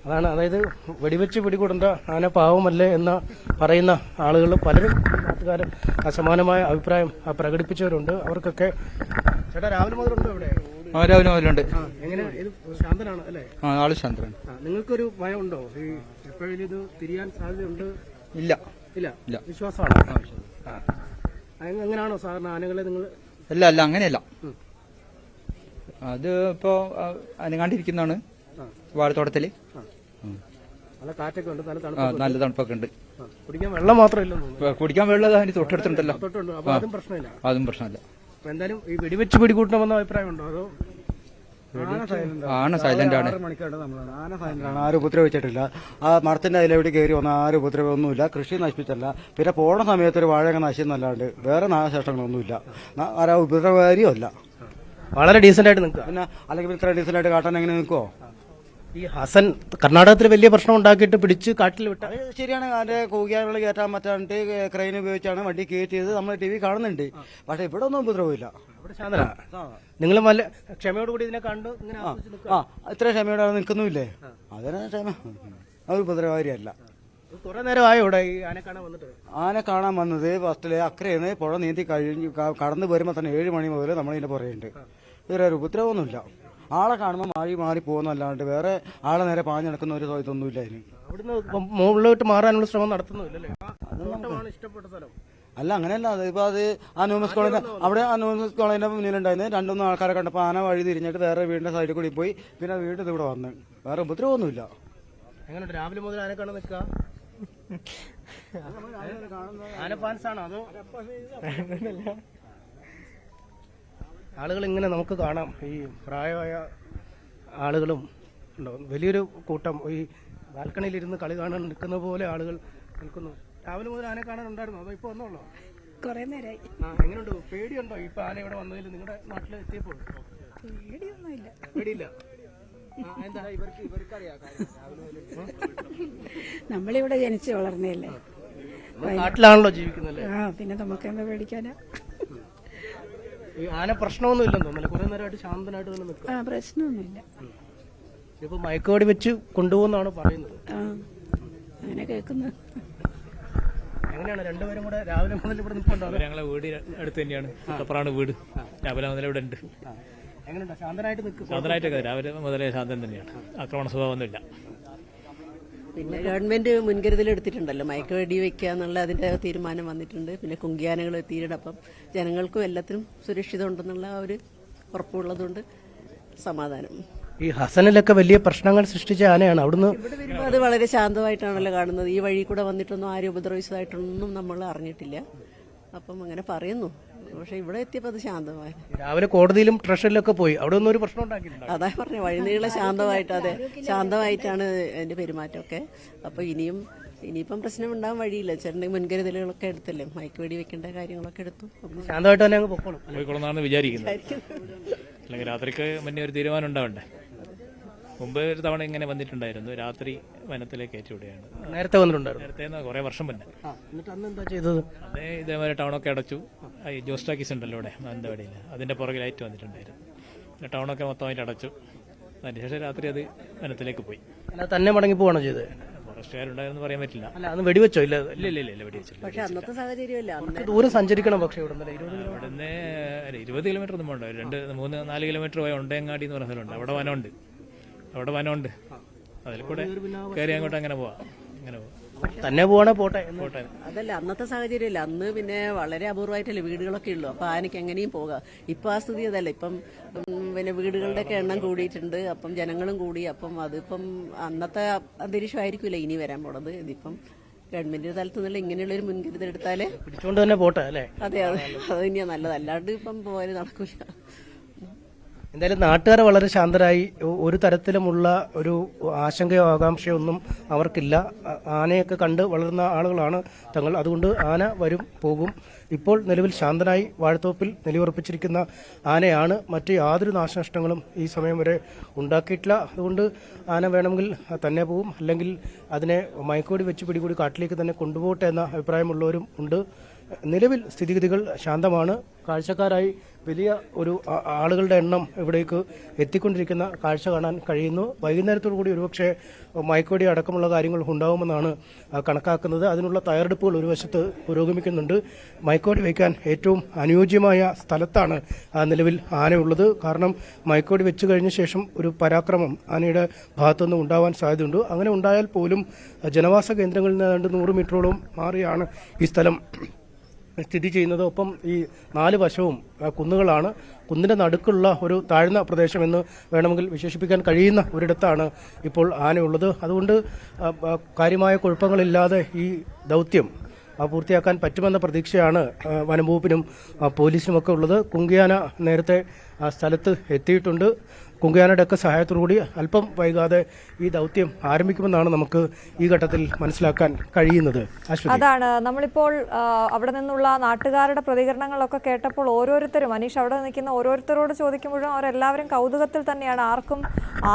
അതാണ്, അതായത് വെടിവെച്ച് പിടികൂടേണ്ട ആന പാവമല്ലേ എന്ന് പറയുന്ന ആളുകൾ പലരും നാട്ടുകാരും സമാനമായ അഭിപ്രായം പ്രകടിപ്പിച്ചവരുണ്ട്. അവർക്കൊക്കെ ചേട്ടാ രാവിലെ മുതലുണ്ടോ ഇവിടെ? രാവിലെ മുതലുണ്ട്. എങ്ങനെ ഇത് ശാന്തനാണ് അല്ലേ? ആള് ശാന്തനാണ്. നിങ്ങൾക്കൊരു ഭയം ഉണ്ടോ? ഈ എപ്പോഴും ഇത് തിരിയാൻ സാധ്യതയുണ്ട്? ഇല്ല ഇല്ല. വിശ്വാസമാണ്. എങ്ങനെയാണോ സാധാരണ ആനകളെ നിങ്ങൾ? അല്ല അങ്ങനെയല്ല. അത് ഇപ്പോ അനങ്ങാണ്ടിരിക്കുന്നതാണ് വാഴത്തോട്ടത്തില്. നല്ല കാറ്റൊക്കെ ഉണ്ട്, നല്ല തണുപ്പൊക്കെ ഉണ്ട്. കുടിക്കാൻ വെള്ളം മാത്രമല്ല, കുടിക്കാൻ വെള്ളം അതിന് തൊട്ടടുത്തുണ്ടല്ലോ. അതും പ്രശ്നമില്ല. അതും പ്രശ്നമില്ല. എന്തായാലും ഈ വെടിവെച്ച് പിടികൂട്ടണമെന്ന അഭിപ്രായമുണ്ടോ? അതോ? ആണ് സൈലന്റ് ആണ്. ആന സൈലന്റാണ്. ആരും ഉപദ്രവിച്ചിട്ടില്ല. ആ മരത്തിന്റെ അതിലെവിടെ കയറി വന്ന ആരും ഉപദ്രവമൊന്നുമില്ല. കൃഷി നശിപ്പിച്ചല്ല. പിന്നെ പോണ സമയത്ത് ഒരു വാഴയൊക്കെ നശിച്ചെന്നല്ലാണ്ട് വേറെ നാശനഷ്ടങ്ങളൊന്നുമില്ല. ആരാ ഉപദ്രവകാരിയോ അല്ല. വളരെ ഡീസന്റ് ആയിട്ട് നിൽക്കുക. പിന്നെ അല്ലെങ്കിൽ ഇത്ര ഡീസന്റ് ആയിട്ട് കാട്ടാൻ എങ്ങനെ നിൽക്കുവോ? ഈ ഹസൻ കർണാടകത്തിൽ വലിയ പ്രശ്നം ഉണ്ടാക്കിയിട്ട് പിടിച്ച് കാട്ടിൽ വിട്ട ശരിയാണ്. അതിന്റെ കൂകിയാറുകൾ കയറ്റാൻ പറ്റാണ്ട് ക്രെയിൻ ഉപയോഗിച്ചാണ് വണ്ടി കയറ്റിയത്. നമ്മൾ TV കാണുന്നുണ്ട്. പക്ഷെ ഇവിടെ ഒന്നും ഉപദ്രവമില്ല. നിങ്ങൾ നല്ല ക്ഷമയോടുകൂടി ഇതിനെ കണ്ടു ഇങ്ങനെ ഇത്ര ക്ഷമയോടെ നിൽക്കുന്നുമില്ലേ? അതിനെ ക്ഷമ അത് ഉപദ്രവകാരിയല്ല. കുറെ നേരമായോ ഇവിടെ ഈ ആനെ കാണാൻ വന്നിട്ട്? ആനെ കാണാൻ വന്നത് ഫസ്റ്റിലെ അക്കരയിൽ പുഴ നീന്തി കഴിഞ്ഞ് കടന്നു വരുമ്പോൾ തന്നെ 7 മണി മുതൽ നമ്മളിതിന്റെ പുറയുണ്ട്. ഇതൊരു ഉപദ്രവമൊന്നുമില്ല. ആളെ കാണുമ്പോൾ മാറി പോകുന്നല്ലാണ്ട് വേറെ ആളെ നേരെ പാഞ്ഞു നടക്കുന്ന ഒരു ഇതൊന്നുമില്ല അതിന്. അവിടുന്ന് മുകളിലോട്ട് മാറാനുള്ള ശ്രമം നടത്തുന്നില്ലല്ലേ? ഇഷ്ടപ്പെട്ട സ്ഥലം അല്ല, അങ്ങനെയല്ല. ഇപ്പൊ അത് ആ ന്യൂമസ് കോളേജിന്റെ അവിടെ ആ ന്യൂമസ് കോളേജിന്റെ മുന്നിലുണ്ടായിരുന്നു. 2-3 ആൾക്കാരെ കണ്ടപ്പോൾ ആന വഴി തിരിഞ്ഞിട്ട് വേറെ വീടിന്റെ സൈഡിൽ കൂടി പോയി. പിന്നെ വീട് ഇവിടെ വന്ന് വേറെ ഉപദ്രവമൊന്നുമില്ല. എങ്ങനെയുണ്ട് രാവിലെ മുതൽ ആനെ കാണാൻ നിൽക്കുക? ആന ഫാൻസാണോ അതോ? ആളുകൾ ഇങ്ങനെ നമുക്ക് കാണാം. ഈ പ്രായമായ ആളുകളും ഉണ്ടാവും. വലിയൊരു കൂട്ടം ഈ ബാൽക്കണിയിലിരുന്ന് കളി കാണാൻ നിൽക്കുന്ന പോലെ ആളുകൾ നിൽക്കുന്നു. രാവിലെ മുതൽ ആനെ കാണാൻ ഉണ്ടായിരുന്നോ അതോ ഇപ്പൊ വന്നോളൂ? കുറെ നേരമായി. എങ്ങനെയുണ്ട്? പേടിയുണ്ടോ ഇപ്പൊ ആന ഇവിടെ വന്നതിൽ? നിങ്ങളുടെ നാട്ടിൽ എത്തിയപ്പോൾ പേടിയില്ല? നമ്മളിവിടെ ജനിച്ചു വളർന്നല്ലേ, നാട്ടിലാണല്ലോ ജീവിക്കുന്നല്ലേ? പിന്നെ നമുക്ക് എന്താ പേടിക്കാനാ? ഈ ആന പ്രശ്നമൊന്നും ഇല്ലെന്ന് തോന്നുന്നില്ല. കുറെ നേരമായിട്ട് ശാന്തനായിട്ട് തന്നെ നിൽക്കും. പ്രശ്നമൊന്നുമില്ല. ഇപ്പൊ മയക്കുവെടി വെച്ച് കൊണ്ടുപോകുന്നാണ് പറയുന്നത്. അങ്ങനെ കേൾക്കുന്നത്. എങ്ങനെയാണ് രണ്ടുപേരും കൂടെ രാവിലെ മുതൽ ഇവിടെ നിൽപ്പുണ്ടോ? ഞങ്ങളെ വീട് അടുത്ത് തന്നെയാണ്. അപ്പുറമാണ് വീട്. രാവിലെ മുതൽ ഇവിടെ ഉണ്ട്. എങ്ങനെയുണ്ട്? ശാന്തനായിട്ട് നിൽക്കും? ശാന്തനായിട്ടൊക്കെ രാവിലെ മുതലേ ശാന്തൻ തന്നെയാണ്. ആക്രമണ സ്വഭാവമൊന്നുമില്ല. പിന്നെ ഗവൺമെന്റ് മുൻകരുതൽ എടുത്തിട്ടുണ്ടല്ലോ, മയക്കുവെടി വെക്കുക എന്നുള്ള അതിന്റെ തീരുമാനം വന്നിട്ടുണ്ട്. പിന്നെ കുങ്കിയാനകൾ എത്തിയിട്ടുണ്ട്. അപ്പം ജനങ്ങൾക്കും എല്ലാത്തിനും സുരക്ഷിതം ഉണ്ടെന്നുള്ള ഒരു ഉറപ്പുള്ളതുകൊണ്ട് സമാധാനം. ഈ ഹസനിലൊക്കെ വലിയ പ്രശ്നങ്ങൾ സൃഷ്ടിച്ച ആനയാണ്. അവിടുന്ന് ഇവിടെ വരുമ്പോൾ അത് വളരെ ശാന്തമായിട്ടാണല്ലോ കാണുന്നത്. ഈ വഴി കൂടെ വന്നിട്ടൊന്നും ആരും ഉപദ്രവിച്ചതായിട്ടൊന്നും നമ്മൾ അറിഞ്ഞിട്ടില്ല. അപ്പം അങ്ങനെ പറയുന്നു. പക്ഷെ ഇവിടെ എത്തിയപ്പോൾ അത് ശാന്തമായി. രാവിലെ കോടതിയിലും ട്രഷറിലൊക്കെ പോയി. അവിടെ ഒന്നും ഒരു പ്രശ്നം ഉണ്ടാക്കിയില്ല. അതാ പറഞ്ഞ വഴിനീളെ ശാന്തമായിട്ട്, അതെ ശാന്തമായിട്ടാണ് അതിന്റെ പെരുമാറ്റമൊക്കെ. അപ്പൊ ഇനിയിപ്പം പ്രശ്നം ഉണ്ടാകാൻ വഴിയില്ല. ചേട്ടൻ്റെ മുൻകരുതലുകളൊക്കെ എടുത്തല്ലേ, മയക്കുവെടി വെക്കേണ്ട കാര്യങ്ങളൊക്കെ എടുത്തു. ശാന്തമായിട്ട് തന്നെ അങ്ങ് പൊക്കോളും. പോയിക്കൊള്ളുന്നാണ് വിചാരിക്കുന്നത്. അല്ലെങ്കിൽ രാത്രിക്ക് മുന്നേ ഒരു തീരുമാനം ഉണ്ടാവണ്ടേ? മുമ്പ് ഒരു തവണ ഇങ്ങനെ വന്നിട്ടുണ്ടായിരുന്നു. രാത്രി വനത്തിലേക്ക് കയറ്റിവിടുകയാണ്. നേരത്തെ വന്നിട്ടുണ്ടായിരുന്നു? നേരത്തെ കുറെ വർഷം മുന്നേ. എന്നിട്ട് അന്ന് എന്താ ചെയ്തത്? അതേ ഇതേപോലെ ടൗണൊക്കെ അടച്ചു. ഈ ജോസ്റ്റാക്കീസ് ഉണ്ടല്ലോ ഇവിടെ മാനന്തവാടിയിൽ, അതിന്റെ പുറകിലായിട്ട് വന്നിട്ടുണ്ടായിരുന്നു. പിന്നെ ടൗണൊക്കെ മൊത്തമായിട്ട് അടച്ചു. അതിനുശേഷം രാത്രി അത് വനത്തിലേക്ക് പോയി. അല്ല തന്നെ മടങ്ങി പോവാണോ ചെയ്തത്? ഫോറസ്റ്റുകാരുണ്ടായിരുന്നു പറയാൻ പറ്റില്ല. അല്ല അന്ന് വെടിവെച്ചോ? ഇല്ല ഇല്ല വെടിവെച്ചില്ല. പക്ഷെ അന്നത്തെ സാഹചര്യമല്ല. ദൂരം സഞ്ചരിക്കണം. പക്ഷെ ഇവിടുന്ന് 20 കിലോമീറ്റർ ഒന്നും പോകണ്ട. 2-3-4 കിലോമീറ്റർ പോയ ഉണ്ടയങ്ങാടി എന്ന് പറഞ്ഞ സ്ഥലമുണ്ട്. അവിടെ വനമുണ്ട്. അതിൽ കൂടെ കയറി അങ്ങോട്ട് അങ്ങനെ പോവാം. തന്നെ പോവാണെ പോട്ടെ. അതല്ല അന്നത്തെ സാഹചര്യമല്ല. അന്ന് പിന്നെ വളരെ അപൂർവമായിട്ടല്ലേ വീടുകളൊക്കെ ഉള്ളൂ. അപ്പൊ ആനയ്ക്ക് എങ്ങനെയും പോകാം. ഇപ്പൊ ആ സ്ഥിതി അതല്ല. ഇപ്പം പിന്നെ വീടുകളുടെയൊക്കെ എണ്ണം കൂടിയിട്ടുണ്ട്. അപ്പം ജനങ്ങളും കൂടി. അപ്പം അതിപ്പം അന്നത്തെ അന്തരീക്ഷമായിരിക്കില്ല ഇനി വരാൻ പോണത്. ഇതിപ്പം ഗവൺമെന്റിന്റെ തലത്തു നിന്നുള്ള ഇങ്ങനെയുള്ളൊരു മുൻകരുതൽ എടുത്താലേ പിടിച്ചോണ്ട് തന്നെ പോട്ടെ അല്ലേ? അതെ അതെ, അത് തന്നെയാ നല്ലത്. അല്ലാണ്ട് ഇപ്പം പോയാലും നടക്കില്ല. എന്തായാലും നാട്ടുകാർ വളരെ ശാന്തരായി. ഒരു തരത്തിലുമുള്ള ഒരു ആശങ്കയോ ആകാംക്ഷയോ ഒന്നും അവർക്കില്ല. ആനയൊക്കെ കണ്ട് വളർന്ന ആളുകളാണ് തങ്ങൾ. അതുകൊണ്ട് ആന വരും പോകും. ഇപ്പോൾ നിലവിൽ ശാന്തനായി വാഴത്തോപ്പിൽ നിലയുറപ്പിച്ചിരിക്കുന്ന ആനയാണ്. മറ്റ് യാതൊരു നാശനഷ്ടങ്ങളും ഈ സമയം വരെ ഉണ്ടാക്കിയിട്ടില്ല. അതുകൊണ്ട് ആന വേണമെങ്കിൽ തന്നെ പോവും, അല്ലെങ്കിൽ അതിനെ മയക്കുവെടി വെച്ച് പിടികൂടി കാട്ടിലേക്ക് തന്നെ കൊണ്ടുപോകട്ടെ എന്ന അഭിപ്രായമുള്ളവരും ഉണ്ട്. നിലവിൽ സ്ഥിതിഗതികൾ ശാന്തമാണ്. കാഴ്ചക്കാരായി വലിയ ഒരു ആളുകളുടെ എണ്ണം ഇവിടേക്ക് എത്തിക്കൊണ്ടിരിക്കുന്ന കാഴ്ച കാണാൻ കഴിയുന്നു. വൈകുന്നേരത്തോടു കൂടി ഒരുപക്ഷെ മയക്കുവെടി അടക്കമുള്ള കാര്യങ്ങൾ ഉണ്ടാകുമെന്നാണ് കണക്കാക്കുന്നത്. അതിനുള്ള തയ്യാറെടുപ്പുകൾ ഒരു വശത്ത് പുരോഗമിക്കുന്നുണ്ട്. മയക്കുവെടി വയ്ക്കാൻ ഏറ്റവും അനുയോജ്യമായ സ്ഥലത്താണ് നിലവിൽ ആനയുള്ളത്. കാരണം മയക്കുവെടി വെച്ച് കഴിഞ്ഞ ശേഷം ഒരു പരാക്രമം ആനയുടെ ഭാഗത്തുനിന്ന് ഉണ്ടാവാൻ സാധ്യതയുണ്ട്. അങ്ങനെ ഉണ്ടായാൽ പോലും ജനവാസ കേന്ദ്രങ്ങളിൽ നിന്ന് 100 മീറ്ററോളം മാറിയാണ് ഈ സ്ഥലം സ്ഥിതി ചെയ്യുന്നത്. ഒപ്പം ഈ 4 വശവും കുന്നുകളാണ്. കുന്നിന്റെ നടുക്കുള്ള ഒരു താഴ്ന്ന പ്രദേശമെന്ന് വേണമെങ്കിൽ വിശേഷിപ്പിക്കാൻ കഴിയുന്ന ഒരിടത്താണ് ഇപ്പോൾ ആനയുള്ളത്. അതുകൊണ്ട് കാര്യമായ കുഴപ്പങ്ങളില്ലാതെ ഈ ദൗത്യം പൂർത്തിയാക്കാൻ പറ്റുമെന്ന പ്രതീക്ഷയാണ് വനംവകുപ്പിനും പോലീസിനുമൊക്കെ ഉള്ളത്. കുങ്കിയാന നേരത്തെ സ്ഥലത്ത് എത്തിയിട്ടുണ്ട്. കുങ്കിയാനയുടെ ഒക്കെ സഹായത്തോടുകൂടി അല്പം വൈകാതെ ഈ ദൗത്യം ആരംഭിക്കുമെന്നാണ് നമുക്ക് ഈ ഘട്ടത്തിൽ മനസ്സിലാക്കാൻ കഴിയുന്നത്. അതാണ് നമ്മളിപ്പോൾ അവിടെ നിന്നുള്ള നാട്ടുകാരുടെ പ്രതികരണങ്ങളൊക്കെ കേട്ടപ്പോൾ ഓരോരുത്തരും അനീഷ് അവിടെ നിൽക്കുന്ന ഓരോരുത്തരോട് ചോദിക്കുമ്പോഴും അവരെല്ലാവരും കൗതുകത്തിൽ തന്നെയാണ്. ആർക്കും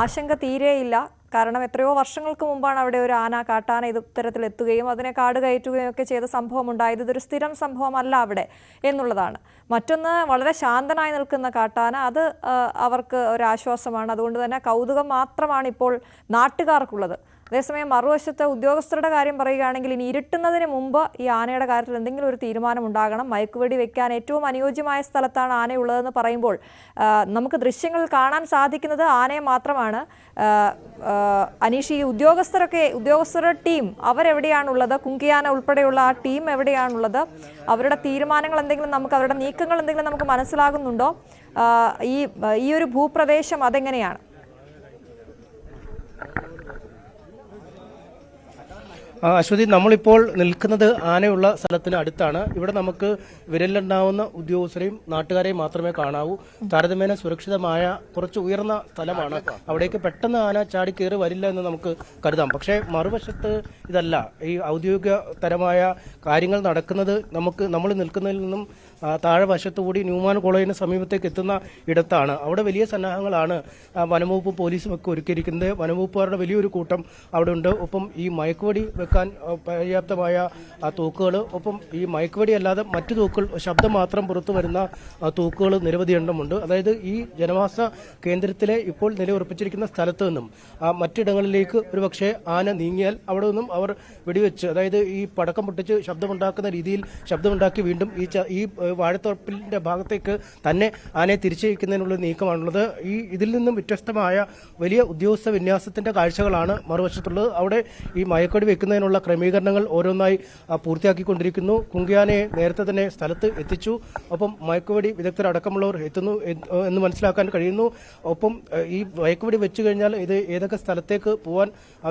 ആശങ്ക തീരെയില്ല. കാരണം എത്രയോ വർഷങ്ങൾക്ക് മുമ്പാണ് അവിടെ ഒരു ആന കാട്ടാന ഇത്തരത്തിൽ എത്തുകയും അതിനെ കാട് കയറ്റുകയും ഒക്കെ ചെയ്ത സംഭവം ഉണ്ടായത്. ഇതൊരു സ്ഥിരം സംഭവമല്ല അവിടെ എന്നുള്ളതാണ്. മറ്റൊന്ന്, വളരെ ശാന്തനായി നിൽക്കുന്ന കാട്ടാന, അത് അവർക്ക് ഒരു ആശ്വാസമാണ്. അതുകൊണ്ട് തന്നെ കൗതുകം മാത്രമാണ് ഇപ്പോൾ നാട്ടുകാർക്കുള്ളത്. അതേസമയം മറുവശത്ത് ഉദ്യോഗസ്ഥരുടെ കാര്യം പറയുകയാണെങ്കിൽ ഇനി ഇരുട്ടുന്നതിന് മുമ്പ് ഈ ആനയുടെ കാര്യത്തിൽ എന്തെങ്കിലും ഒരു തീരുമാനം ഉണ്ടാകണം. മയക്കുവെടി വെക്കാൻ ഏറ്റവും അനുയോജ്യമായ സ്ഥലത്താണ് ആനയുള്ളതെന്ന് പറയുമ്പോൾ നമുക്ക് ദൃശ്യങ്ങളിൽ കാണാൻ സാധിക്കുന്നത് ആനയെ മാത്രമാണ്. അനീഷ്, ഈ ഉദ്യോഗസ്ഥരുടെ ടീം അവരെവിടെയാണുള്ളത്? കുങ്കിയാന ഉൾപ്പെടെയുള്ള ആ ടീം എവിടെയാണുള്ളത്? അവരുടെ തീരുമാനങ്ങൾ എന്തെങ്കിലും നമുക്ക്, അവരുടെ നീക്കങ്ങൾ എന്തെങ്കിലും നമുക്ക് മനസ്സിലാകുന്നുണ്ടോ? ഈ ഒരു ഭൂപ്രദേശം അതെങ്ങനെയാണ്? അശ്വതി, നമ്മളിപ്പോൾ നിൽക്കുന്നത് ആനയുള്ള സ്ഥലത്തിന് അടുത്താണ്. ഇവിടെ നമുക്ക് വിരലിലുണ്ടാവുന്ന ഉദ്യോഗസ്ഥരെയും നാട്ടുകാരെയും മാത്രമേ കാണാവൂ. താരതമ്യേന സുരക്ഷിതമായ കുറച്ച് ഉയർന്ന സ്ഥലമാണ്. അവിടേക്ക് പെട്ടെന്ന് ആന ചാടി കയറി വരില്ല എന്ന് നമുക്ക് കരുതാം. പക്ഷേ മറുവശത്ത് ഇതല്ല. ഈ ഔദ്യോഗിക തരമായ കാര്യങ്ങൾ നടക്കുന്നത് നമ്മൾ നിൽക്കുന്നതിൽ നിന്നും താഴെ വശത്തുകൂടി ന്യൂമാൻ കോളേജിന് സമീപത്തേക്ക് എത്തുന്ന ഇടത്താണ്. അവിടെ വലിയ സന്നാഹങ്ങളാണ് വനംവകുപ്പും പോലീസും ഒക്കെ ഒരുക്കിയിരിക്കുന്നത്. വനംവകുപ്പുകാരുടെ വലിയൊരു കൂട്ടം അവിടെ ഉണ്ട്. ഒപ്പം ഈ മയക്കുവെടി വെക്കാൻ പര്യാപ്തമായ തോക്കുകൾ, ഒപ്പം ഈ മയക്കുവെടി അല്ലാതെ മറ്റു തോക്കുകൾ, ശബ്ദം മാത്രം പുറത്തു വരുന്ന തോക്കുകൾ നിരവധി എണ്ണമുണ്ട്. അതായത് ഈ ജനവാസ കേന്ദ്രത്തിലെ ഇപ്പോൾ നിലയുറപ്പിച്ചിരിക്കുന്ന സ്ഥലത്ത് നിന്നും മറ്റിടങ്ങളിലേക്ക് ഒരുപക്ഷെ ആന നീങ്ങിയാൽ അവിടെ നിന്നും അവർ വെടിവെച്ച്, അതായത് ഈ പടക്കം പൊട്ടിച്ച് ശബ്ദമുണ്ടാക്കുന്ന രീതിയിൽ ശബ്ദമുണ്ടാക്കി വീണ്ടും ഈ വാഴത്തോപ്പിന്റെ ഭാഗത്തേക്ക് തന്നെ ആനയെ തിരിച്ചയക്കുന്നതിനുള്ള നീക്കമാണുള്ളത്. ഇതിൽ നിന്നും വ്യത്യസ്തമായ വലിയ ഉദ്യോഗസ്ഥ വിന്യാസത്തിന്റെ കാഴ്ചകളാണ് മറുവശത്തുള്ളത്. അവിടെ ഈ മയക്കുവെടി വെക്കുന്നതിനുള്ള ക്രമീകരണങ്ങൾ ഓരോന്നായി പൂർത്തിയാക്കിക്കൊണ്ടിരിക്കുന്നു. കുങ്കിയാനയെ നേരത്തെ തന്നെ സ്ഥലത്ത് എത്തിച്ചു. ഒപ്പം മയക്കുവെടി വിദഗ്ധരടക്കമുള്ളവർ എത്തുന്നു എന്ന് മനസ്സിലാക്കാൻ കഴിയുന്നു. ഒപ്പം ഈ മയക്കുവെടി വെച്ചു കഴിഞ്ഞാൽ ഇത് ഏതൊക്കെ സ്ഥലത്തേക്ക് പോകാൻ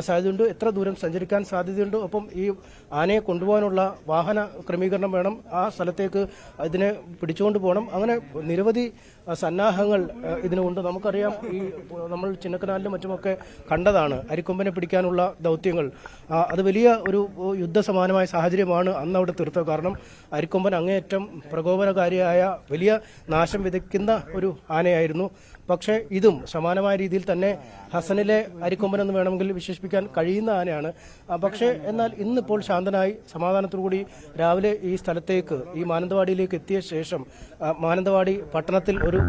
സാധ്യതയുണ്ട്, എത്ര ദൂരം സഞ്ചരിക്കാൻ സാധ്യതയുണ്ട്, ഒപ്പം ഈ ആനയെ കൊണ്ടുപോകാനുള്ള വാഹന ക്രമീകരണം വേണം, ആ സ്ഥലത്തേക്ക് ഇതിനെ പിടിച്ചുകൊണ്ട് പോകണം. അങ്ങനെ നിരവധി സന്നാഹങ്ങൾ ഇതിനുണ്ട്. നമുക്കറിയാം, ഈ നമ്മൾ ചിന്നക്കനാലിലും മറ്റുമൊക്കെ കണ്ടതാണ് അരിക്കൊമ്പനെ പിടിക്കാനുള്ള ദൗത്യങ്ങൾ. അത് വലിയ ഒരു യുദ്ധസമാനമായ സാഹചര്യമാണ് അന്ന് അവിടെ തീർത്തത്. കാരണം അരിക്കൊമ്പൻ അങ്ങേയറ്റം പ്രകോപനകാരിയായ വലിയ നാശം വിതയ്ക്കുന്ന ഒരു ആനയായിരുന്നു. പക്ഷേ ഇതും സമാനമായ രീതിയിൽ തന്നെ ഹസനിലെ അരിക്കൊമ്പൻ എന്ന് വേണമെങ്കിൽ വിശേഷിപ്പിക്കാൻ കഴിയുന്ന ആനയാണ്. പക്ഷേ എന്നാൽ ഇന്നിപ്പോൾ ശാന്തനായി സമാധാനത്തോടുകൂടി രാവിലെ ഈ സ്ഥലത്തേക്ക്, ഈ മാനന്തവാടിയിലേക്ക് എത്തിയ ശേഷം മാനന്തവാടി പട്ടണത്തിൽ ഒരു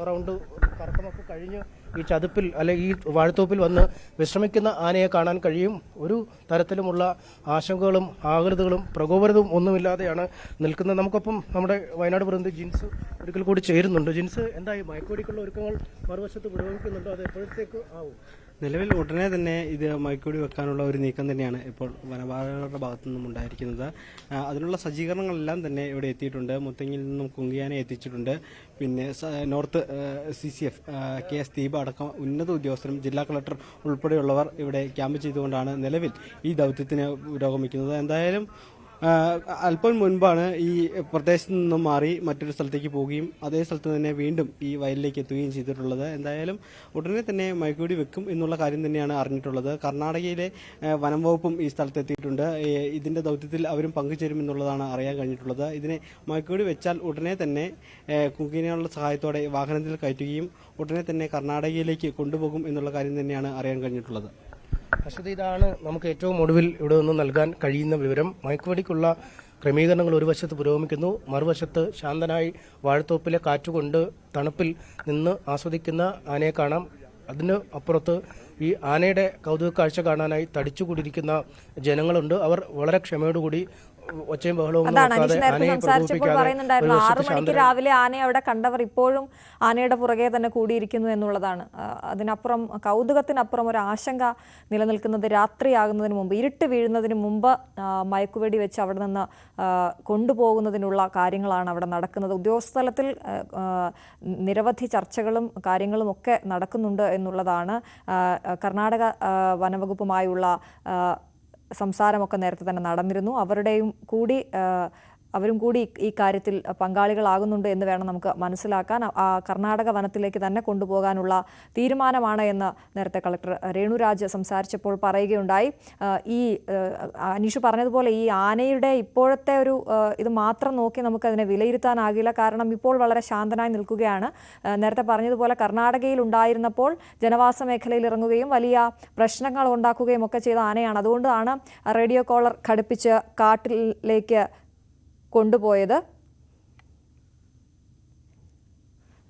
റൗണ്ട് കറക്കമൊക്കെ കഴിഞ്ഞ് ഈ ചതുപ്പിൽ അല്ലെങ്കിൽ ഈ വാഴത്തോപ്പിൽ വന്ന് വിശ്രമിക്കുന്ന ആനയെ കാണാൻ കഴിയും. ഒരു തരത്തിലുമുള്ള ആശങ്കകളും ആകുലതകളും പ്രകോപനവും ഒന്നുമില്ലാതെയാണ് നിൽക്കുന്നത്. നമുക്കൊപ്പം നമ്മുടെ വയനാട് പ്രതിനിധി ജിൻസ് ഒരിക്കൽ കൂടി ചേരുന്നുണ്ട്. ജിൻസ്, എന്തായി മയക്കുവെടിക്കുള്ള ഒരുക്കങ്ങൾ മറുവശത്ത് പുരോഗമിക്കുന്നുണ്ടോ? അത് എപ്പോഴത്തേക്ക് ആവും? നിലവിൽ ഉടനെ തന്നെ ഇത് മയക്കുവെടി വെക്കാനുള്ള ഒരു നീക്കം തന്നെയാണ് ഇപ്പോൾ വനപാലകരുടെ ഭാഗത്തു നിന്നും ഉണ്ടായിരിക്കുന്നത്. അതിനുള്ള സജ്ജീകരണങ്ങളെല്ലാം തന്നെ ഇവിടെ എത്തിയിട്ടുണ്ട്. മുത്തങ്ങിൽ നിന്നും കുങ്കിയാനെ എത്തിച്ചിട്ടുണ്ട്. പിന്നെ നോർത്ത് CCF KS ദീപ അടക്കം ഉന്നത ഉദ്യോഗസ്ഥരും ജില്ലാ കളക്ടർ ഉൾപ്പെടെയുള്ളവർ ഇവിടെ ക്യാമ്പ് ചെയ്തുകൊണ്ടാണ് നിലവിൽ ഈ ദൗത്യത്തിന് പുരോഗമിക്കുന്നത്. എന്തായാലും അല്പം മുൻപാണ് ഈ പ്രദേശത്ത് നിന്നും മാറി മറ്റൊരു സ്ഥലത്തേക്ക് പോവുകയും അതേ സ്ഥലത്ത് തന്നെ വീണ്ടും ഈ വയലിലേക്ക് എത്തുകയും ചെയ്തിട്ടുള്ളത്. എന്തായാലും ഉടനെ തന്നെ മയക്കുവെടി വെക്കും എന്നുള്ള കാര്യം തന്നെയാണ് അറിഞ്ഞിട്ടുള്ളത്. കർണാടകയിലെ വനം വകുപ്പും ഈ സ്ഥലത്ത് എത്തിയിട്ടുണ്ട്. ഇതിന്റെ ദൗത്യത്തിൽ അവരും പങ്കുചേരുമെന്നുള്ളതാണ് അറിയാൻ കഴിഞ്ഞിട്ടുള്ളത്. ഇതിനെ മയക്കുവെടി വെച്ചാൽ ഉടനെ തന്നെ കുങ്കിയാനകളുടെ സഹായത്തോടെ വാഹനത്തിൽ കയറ്റുകയും ഉടനെ തന്നെ കർണാടകയിലേക്ക് കൊണ്ടുപോകും എന്നുള്ള കാര്യം തന്നെയാണ് അറിയാൻ കഴിഞ്ഞിട്ടുള്ളത്. അശ്വതി, ഇതാണ് നമുക്ക് ഏറ്റവും ഒടുവിൽ ഇവിടെ നിന്ന് നൽകാൻ കഴിയുന്ന വിവരം. മയക്കുവെടിക്കുള്ള ക്രമീകരണങ്ങൾ ഒരു വശത്ത് പുരോഗമിക്കുന്നു, മറുവശത്ത് ശാന്തനായി വാഴത്തോപ്പിലെ കാറ്റുകൊണ്ട് തണുപ്പിൽ നിന്ന് ആസ്വദിക്കുന്ന ആനയെ കാണാം. അതിന് അപ്പുറത്ത് ഈ ആനയുടെ കൗതുക കാഴ്ച കാണാനായി തടിച്ചുകൂടിയിരിക്കുന്ന ജനങ്ങളുണ്ട്. അവർ വളരെ ക്ഷമയോടുകൂടി ഒച്ചയും ബഹളവും അതാണ് അനീഷ് നേരത്തെ സംസാരിച്ചപ്പോൾ പറയുന്നുണ്ടായിരുന്നു 6 മണിക്ക് രാവിലെ ആനയെ അവിടെ കണ്ടവർ ഇപ്പോഴും ആനയുടെ പുറകെ തന്നെ കൂടിയിരിക്കുന്നു എന്നുള്ളതാണ്. അതിനപ്പുറം കൗതുകത്തിനപ്പുറം ഒരു ആശങ്ക നിലനിൽക്കുന്നത് രാത്രിയാകുന്നതിന് മുമ്പ്, ഇരുട്ട് വീഴുന്നതിന് മുമ്പ് മയക്കുവെടി വെച്ച് അവിടെ നിന്ന് കൊണ്ടുപോകുന്നതിനുള്ള കാര്യങ്ങളാണ് അവിടെ നടക്കുന്നത്. ഉദ്യോഗസ്ഥ തലത്തിൽ നിരവധി ചർച്ചകളും കാര്യങ്ങളും ഒക്കെ നടക്കുന്നുണ്ട് എന്നുള്ളതാണ്. കർണാടക വനവകുപ്പുമായുള്ള സംസാരമൊക്കെ നേരത്തെ തന്നെ നടന്നിരുന്നു. അവരും കൂടി ഈ കാര്യത്തിൽ പങ്കാളികളാകുന്നുണ്ട് എന്ന് വേണം നമുക്ക് മനസ്സിലാക്കാൻ. കർണാടക വനത്തിലേക്ക് തന്നെ കൊണ്ടുപോകാനുള്ള തീരുമാനമാണ് എന്ന് നേരത്തെ കളക്ടർ രേണുരാജ് സംസാരിച്ചപ്പോൾ പറയുകയുണ്ടായി. ഈ അനീഷ് പറഞ്ഞതുപോലെ ഈ ആനയുടെ ഇപ്പോഴത്തെ ഒരു ഇത് മാത്രം നോക്കി നമുക്കതിനെ വിലയിരുത്താനാകില്ല. കാരണം ഇപ്പോൾ വളരെ ശാന്തനായി നിൽക്കുകയാണ്. നേരത്തെ പറഞ്ഞതുപോലെ കർണാടകയിൽ ഉണ്ടായിരുന്നപ്പോൾ ജനവാസ മേഖലയിൽ ഇറങ്ങുകയും വലിയ പ്രശ്നങ്ങൾ ഉണ്ടാക്കുകയും ഒക്കെ ചെയ്ത ആനയാണ്. അതുകൊണ്ടാണ് റേഡിയോ കോളർ ഘടിപ്പിച്ച് കാട്ടിലേക്ക് കൊണ്ടുപോയത്.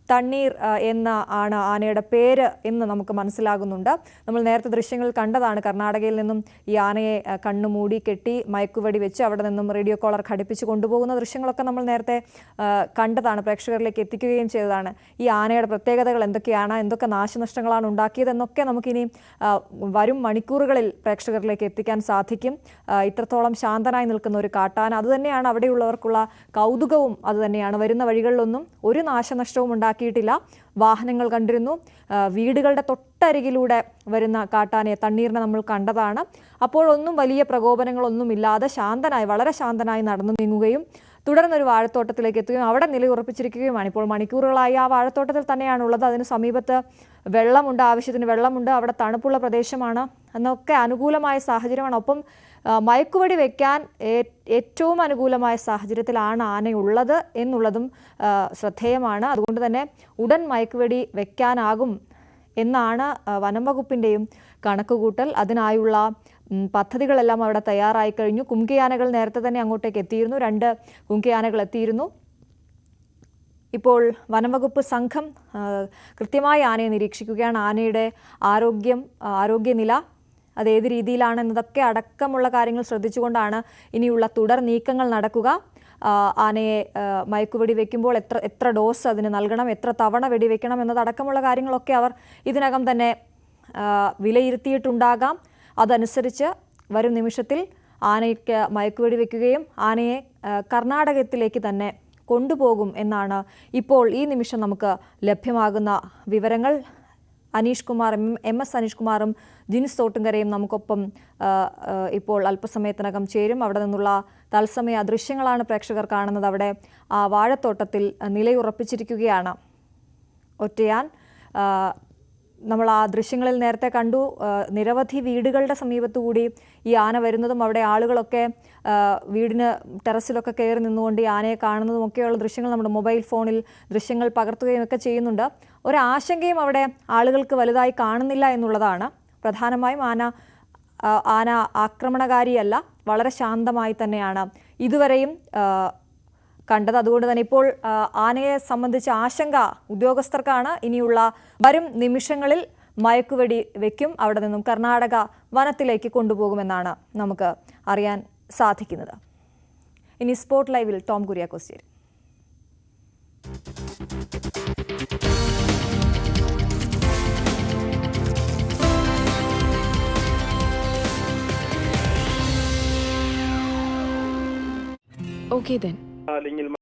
തണ്ണീർ എന്ന ആണ് ആനയുടെ പേര് എന്ന് നമുക്ക് മനസ്സിലാകുന്നുണ്ട്. നമ്മൾ നേരത്തെ ദൃശ്യങ്ങൾ കണ്ടതാണ്. കർണാടകയിൽ നിന്നും ഈ ആനയെ കണ്ണുമൂടി കെട്ടി മയക്കുവെടി വെച്ച് അവിടെ നിന്നും റേഡിയോ കോളർ ഘടിപ്പിച്ച് കൊണ്ടുപോകുന്ന ദൃശ്യങ്ങളൊക്കെ നമ്മൾ നേരത്തെ കണ്ടതാണ്, പ്രേക്ഷകരിലേക്ക് എത്തിക്കുകയും ചെയ്തതാണ്. ഈ ആനയുടെ പ്രത്യേകതകൾ എന്തൊക്കെയാണ്, എന്തൊക്കെ നാശനഷ്ടങ്ങളാണ് ഉണ്ടാക്കിയതെന്നൊക്കെ നമുക്കിനി വരും മണിക്കൂറുകളിൽ പ്രേക്ഷകരിലേക്ക് എത്തിക്കാൻ സാധിക്കും. ഇത്രത്തോളം ശാന്തനായി നിൽക്കുന്ന ഒരു കാട്ടാന, അതുതന്നെയാണ് അവിടെയുള്ളവർക്കുള്ള കൗതുകവും അതുതന്നെയാണ്. വരുന്ന വഴികളിലൊന്നും ഒരു നാശനഷ്ടവും ഉണ്ടാക്കിയിട്ടില്ല. വാഹനങ്ങൾ കണ്ടിരുന്നു. വീടുകളുടെ തൊട്ടരികിലൂടെ വരുന്ന കാട്ടാനയെ, തണ്ണീറിനെ നമ്മൾ കണ്ടതാണ്. അപ്പോഴൊന്നും വലിയ പ്രകോപനങ്ങളൊന്നുമില്ലാതെ ശാന്തനായി, വളരെ ശാന്തനായി നടന്നു നീങ്ങുകയും തുടർന്നൊരു വാഴത്തോട്ടത്തിലേക്ക് എത്തുകയും അവിടെ നിലയുറപ്പിച്ചിരിക്കുകയുമാണ്. ഇപ്പോൾ മണിക്കൂറുകളായി ആ വാഴത്തോട്ടത്തിൽ തന്നെയാണുള്ളത്. അതിന് സമീപത്ത് വെള്ളമുണ്ട്, ആവശ്യത്തിന് വെള്ളമുണ്ട്. അവിടെ തണുപ്പുള്ള പ്രദേശമാണ് എന്നൊക്കെ അനുകൂലമായ സാഹചര്യമാണ്. ഒപ്പം മയക്കുവെടി വെക്കാൻ ഏറ്റവും അനുകൂലമായ സാഹചര്യത്തിലാണ് ആനയുള്ളത് എന്നുള്ളതും ശ്രദ്ധേയമാണ്. അതുകൊണ്ട് തന്നെ ഉടൻ മയക്കുവെടി വെക്കാനാകും എന്നാണ് വനം വകുപ്പിൻ്റെയും കണക്കുകൂട്ടൽ. അതിനായുള്ള പദ്ധതികളെല്ലാം അവിടെ തയ്യാറായി കഴിഞ്ഞു. കുങ്കിയാനകൾ നേരത്തെ തന്നെ അങ്ങോട്ടേക്ക് എത്തിയിരുന്നു. 2 കുങ്കിയാനകൾ എത്തിയിരുന്നു. ഇപ്പോൾ വനംവകുപ്പ് സംഘം കൃത്യമായി ആനയെ നിരീക്ഷിക്കുകയാണ്. ആനയുടെ ആരോഗ്യനില അതേത് രീതിയിലാണെന്നതൊക്കെ അടക്കമുള്ള കാര്യങ്ങൾ ശ്രദ്ധിച്ചുകൊണ്ടാണ് ഇനിയുള്ള തുടർ നീക്കങ്ങൾ നടക്കുക. ആനയെ മയക്കുവെടി വെക്കുമ്പോൾ എത്ര ഡോസ് അതിന് നൽകണം, എത്ര തവണ വെടിവെക്കണം എന്നതടക്കമുള്ള കാര്യങ്ങളൊക്കെ അവർ ഇതിനകം തന്നെ വിലയിരുത്തിയിട്ടുണ്ടാകാം. അതനുസരിച്ച് വരും നിമിഷത്തിൽ ആനയ്ക്ക് മയക്കുവെടി വെക്കുകയും ആനയെ കർണാടകത്തിലേക്ക് തന്നെ കൊണ്ടുപോകും എന്നാണ് ഇപ്പോൾ ഈ നിമിഷം നമുക്ക് ലഭ്യമാകുന്ന വിവരങ്ങൾ. MS അനീഷ് കുമാറും ജിനിസ് തോട്ടുംകരയും നമുക്കൊപ്പം ഇപ്പോൾ അല്പസമയത്തിനകം ചേരും. അവിടെ നിന്നുള്ള തത്സമയ ദൃശ്യങ്ങളാണ് പ്രേക്ഷകർ കാണുന്നത്. അവിടെ ആ വാഴത്തോട്ടത്തിൽ നിലയുറപ്പിച്ചിരിക്കുകയാണ് ഒറ്റയാൻ. നമ്മൾ ആ ദൃശ്യങ്ങളിൽ നേരത്തെ കണ്ടു, നിരവധി വീടുകളുടെ സമീപത്തുകൂടി ഈ ആന വരുന്നതും അവിടെ ആളുകളൊക്കെ വീടിന് ടെറസിലൊക്കെ കയറി നിന്നുകൊണ്ട് ഈ ആനയെ കാണുന്നതും ഒക്കെയുള്ള ദൃശ്യങ്ങൾ നമ്മുടെ മൊബൈൽ ഫോണിൽ ദൃശ്യങ്ങൾ പകർത്തുകയും ഒക്കെ ചെയ്യുന്നുണ്ട്. ഒരാശങ്കയും അവിടെ ആളുകൾക്ക് വലുതായി കാണുന്നില്ല എന്നുള്ളതാണ്. പ്രധാനമായും ആന ആക്രമണകാരിയല്ല, വളരെ ശാന്തമായി തന്നെയാണ് ഇതുവരെയും കണ്ടത്. അതുകൊണ്ട് തന്നെ ഇപ്പോൾ ആനയെ സംബന്ധിച്ച ആശങ്ക ഉദ്യോഗസ്ഥർക്കാണ്. ഇനിയുള്ള വരും നിമിഷങ്ങളിൽ മയക്കുവെടി വെക്കും, അവിടെ നിന്നും കർണാടക വനത്തിലേക്ക് കൊണ്ടുപോകുമെന്നാണ് നമുക്ക് അറിയാൻ സാധിക്കുന്നത്. ഇനി സ്പോട്ട് ലൈവിൽ ടോം കുര്യാക്കോസ് ചേരും. Okay then. അല്ലെങ്കിൽ